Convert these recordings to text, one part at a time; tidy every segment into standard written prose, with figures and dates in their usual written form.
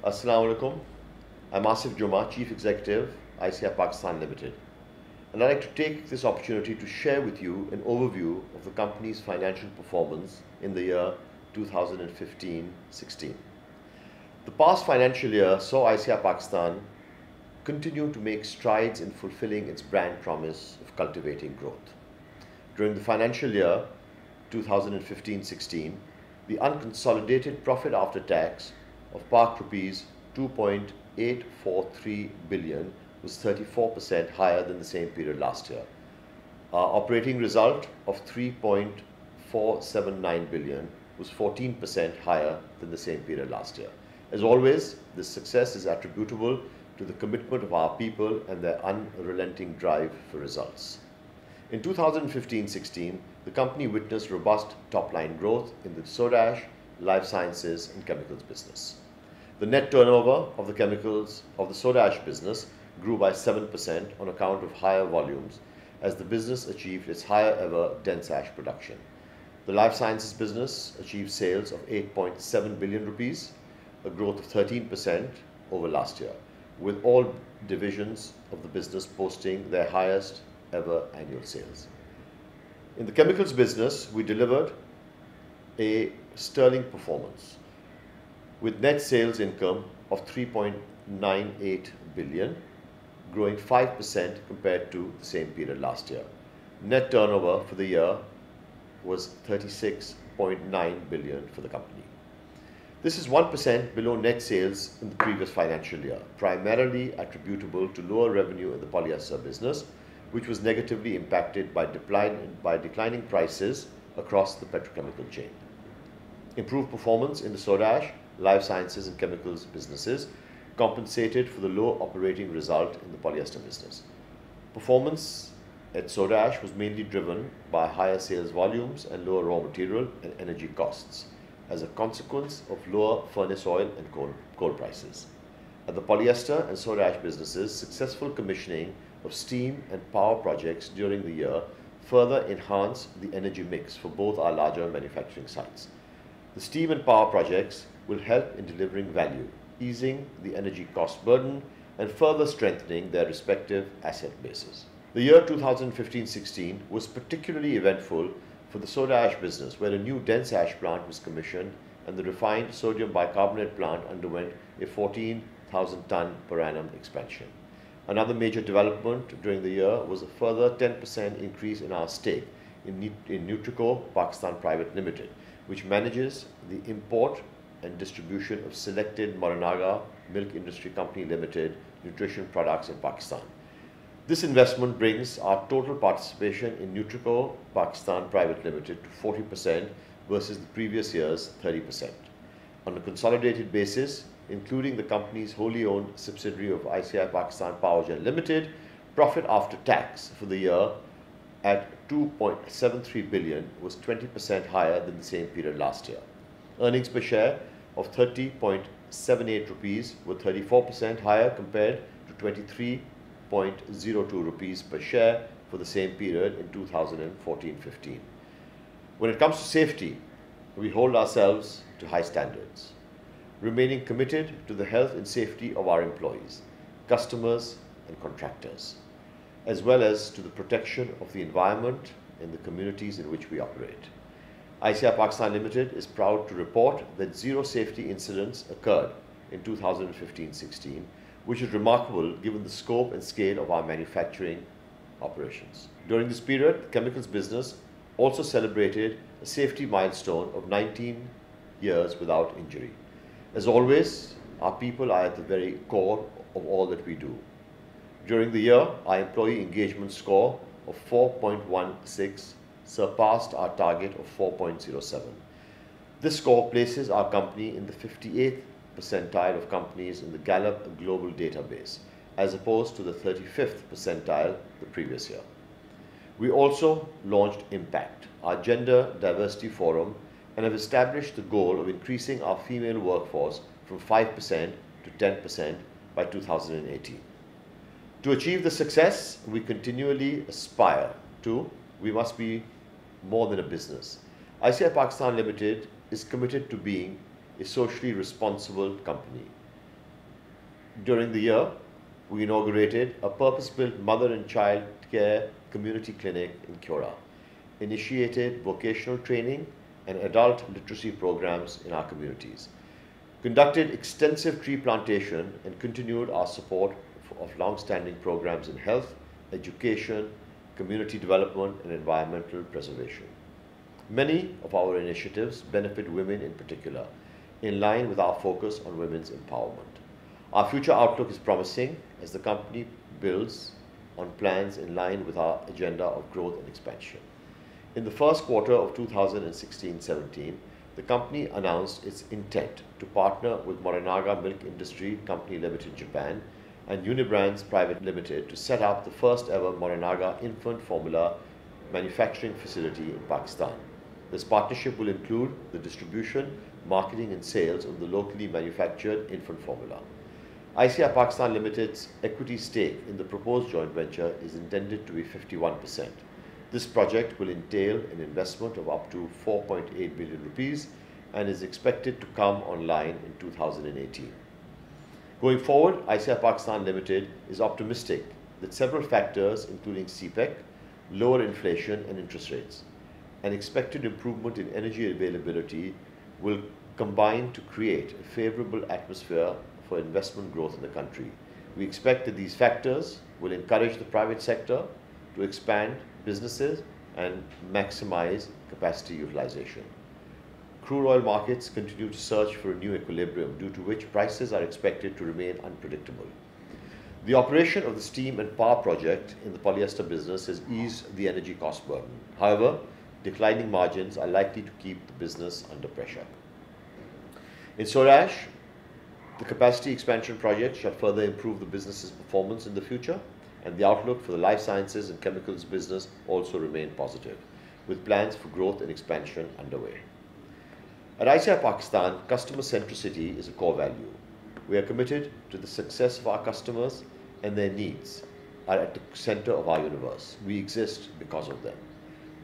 Assalamu alaikum. I'm Asif Jooma, Chief Executive, ICI Pakistan Limited. And I'd like to take this opportunity to share with you an overview of the company's financial performance in the year 2015-16. The past financial year saw ICI Pakistan continue to make strides in fulfilling its brand promise of cultivating growth. During the financial year 2015-16, the unconsolidated profit after tax of Pak rupees 2.843 billion was 34% higher than the same period last year. Our operating result of 3.479 billion was 14% higher than the same period last year. As always, this success is attributable to the commitment of our people and their unrelenting drive for results. In 2015-16, the company witnessed robust top-line growth in the soda ash, life sciences and chemicals business. The net turnover of the soda ash business grew by 7% on account of higher volumes as the business achieved its higher ever dense ash production. The life sciences business achieved sales of 8.7 billion rupees, a growth of 13% over last year, with all divisions of the business posting their highest ever annual sales. In the chemicals business, we delivered a sterling performance with net sales income of 3.98 billion, growing 5% compared to the same period last year. Net turnover for the year was 36.9 billion for the company. This is 1% below net sales in the previous financial year, primarily attributable to lower revenue in the polyester business, which was negatively impacted by declining prices across the petrochemical chain. Improved performance in the soda ash, life sciences and chemicals businesses compensated for the low operating result in the polyester business. Performance at soda ash was mainly driven by higher sales volumes and lower raw material and energy costs as a consequence of lower furnace oil and coal prices. At the polyester and soda ash businesses, successful commissioning of steam and power projects during the year further enhanced the energy mix for both our larger manufacturing sites. The steam and power projects will help in delivering value, easing the energy cost burden and further strengthening their respective asset bases. The year 2015-16 was particularly eventful for the soda ash business, where a new dense ash plant was commissioned and the refined sodium bicarbonate plant underwent a 14,000 ton per annum expansion. Another major development during the year was a further 10% increase in our stake in Nutrico Pakistan Private Limited, which manages the import and distribution of selected Morinaga Milk Industry Company Limited nutrition products in Pakistan. This investment brings our total participation in Nutrico Pakistan Private Limited to 40% versus the previous year's 30%. On a consolidated basis, including the company's wholly owned subsidiary of ICI Pakistan Powergen Limited, profit after tax for the year at 2.73 billion was 20% higher than the same period last year. Earnings per share of 30.78 rupees were 34% higher compared to 23.02 rupees per share for the same period in 2014-15. When it comes to safety, we hold ourselves to high standards, remaining committed to the health and safety of our employees, customers and contractors, as well as to the protection of the environment and the communities in which we operate. ICI Pakistan Limited is proud to report that 0 safety incidents occurred in 2015-16, which is remarkable given the scope and scale of our manufacturing operations. During this period, the chemicals business also celebrated a safety milestone of 19 years without injury. As always, our people are at the very core of all that we do. During the year, our employee engagement score of 4.16 surpassed our target of 4.07. This score places our company in the 58th percentile of companies in the Gallup Global Database, as opposed to the 35th percentile the previous year. We also launched Impact, our gender diversity forum, and have established the goal of increasing our female workforce from 5% to 10% by 2018. To achieve this success, we continually aspire to, we must be more than a business. ICI Pakistan Limited is committed to being a socially responsible company. During the year, we inaugurated a purpose-built mother and child care community clinic in Kyora, initiated vocational training and adult literacy programs in our communities, conducted extensive tree plantation, and continued our support of long-standing programs in health, education, community development, and environmental preservation. Many of our initiatives benefit women in particular, in line with our focus on women's empowerment. Our future outlook is promising as the company builds on plans in line with our agenda of growth and expansion. In the first quarter of 2016-17, the company announced its intent to partner with Morinaga Milk Industry Company Limited, Japan, and Unibrands Private Limited to set up the first ever Morinaga infant formula manufacturing facility in Pakistan. This partnership will include the distribution, marketing and sales of the locally manufactured infant formula. ICI Pakistan Limited's equity stake in the proposed joint venture is intended to be 51%. This project will entail an investment of up to 4.8 billion rupees and is expected to come online in 2018. Going forward, ICI Pakistan Limited is optimistic that several factors including CPEC, lower inflation and interest rates, and expected improvement in energy availability will combine to create a favorable atmosphere for investment growth in the country. We expect that these factors will encourage the private sector to expand businesses and maximize capacity utilization. Crude oil markets continue to search for a new equilibrium, due to which prices are expected to remain unpredictable. The operation of the steam and power project in the polyester business has eased the energy cost burden. However, declining margins are likely to keep the business under pressure. In soda ash, the capacity expansion project shall further improve the business's performance in the future, and the outlook for the life sciences and chemicals business also remain positive, with plans for growth and expansion underway. At ICI Pakistan, customer centricity is a core value. We are committed to the success of our customers, and their needs are at the center of our universe. We exist because of them.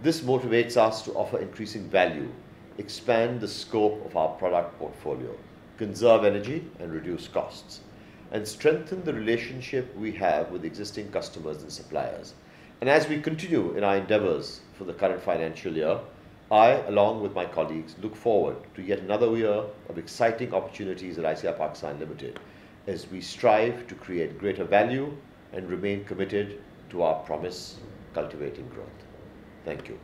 This motivates us to offer increasing value, expand the scope of our product portfolio, conserve energy and reduce costs, and strengthen the relationship we have with existing customers and suppliers. And as we continue in our endeavors for the current financial year, I, along with my colleagues, look forward to yet another year of exciting opportunities at ICI Pakistan Limited as we strive to create greater value and remain committed to our promise, cultivating growth. Thank you.